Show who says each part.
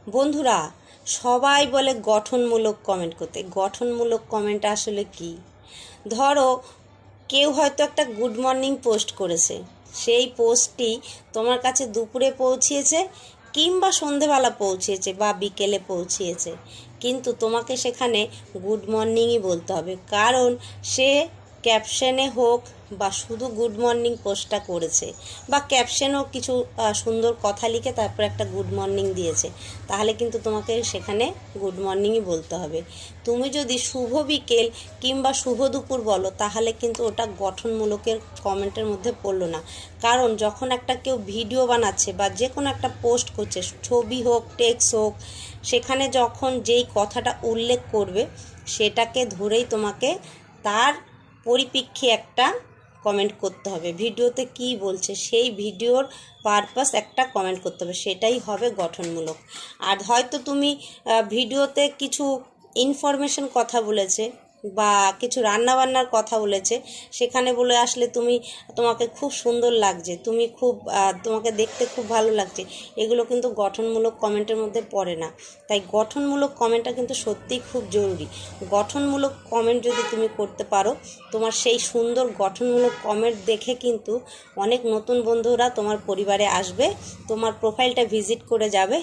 Speaker 1: বন্ধুরা, সবাই বলে গঠনমূলক কমেন্ট করতে। গঠনমূলক কমেন্ট আসলে কি? ধরো কেউ হয়তো একটা গুড মর্নিং পোস্ট করেছে, সেই পোস্টটি তোমার কাছে দুপুরে পৌঁছিয়েছে কিংবা সন্ধেবেলা পৌঁছিয়েছে বা বিকেলে পৌঁছিয়েছে, কিন্তু তোমাকে সেখানে গুড মর্নিংই বলতে হবে, কারণ সে ক্যাপশনে হোক বা শুধু গুড মর্নিং পোস্টটা করেছে বা ক্যাপশনেও কিছু সুন্দর কথা লিখে তারপর একটা গুড মর্নিং দিয়েছে, তাহলে কিন্তু তোমাকে সেখানে গুড মর্নিংই বলতে হবে। তুমি যদি শুভ বিকেল কিংবা শুভ দুপুর বলো, তাহলে কিন্তু ওটা গঠনমূলকের কমেন্টের মধ্যে পড়লো না। কারণ যখন একটা কেউ ভিডিও বানাচ্ছে বা যে কোনো একটা পোস্ট করছে, ছবি হোক টেক্সট হোক, সেখানে যখন যেই কথাটা উল্লেখ করবে সেটাকে ধরেই তোমাকে তার পরিপ্রেক্ষিতে একটা কমেন্ট করতে হবে। ভিডিওতে কি বলছে সেই ভিডিওর পারপাস একটা কমেন্ট করতে হবে, সেটাই হবে গঠনমূলক। আর হয়তো তুমি ভিডিওতে কিছু ইনফরমেশন কথা বলেছে বা কিছু রান্নাবান্নার কথা বলেছে, সেখানে বলে আসলে তোমাকে খুব সুন্দর লাগছে, তোমাকে দেখতে খুব ভালো লাগছে, এগুলো কিন্তু গঠনমূলক কমেন্টের মধ্যে পড়ে না। তাই গঠনমূলক কমেন্টটা কিন্তু সত্যিই খুব জরুরি। গঠনমূলক কমেন্ট যদি তুমি করতে পারো, তোমার সেই সুন্দর গঠনমূলক কমেন্ট দেখে কিন্তু অনেক নতুন বন্ধুরা তোমার পরিবারে আসবে, তোমার প্রোফাইলটা ভিজিট করে যাবে।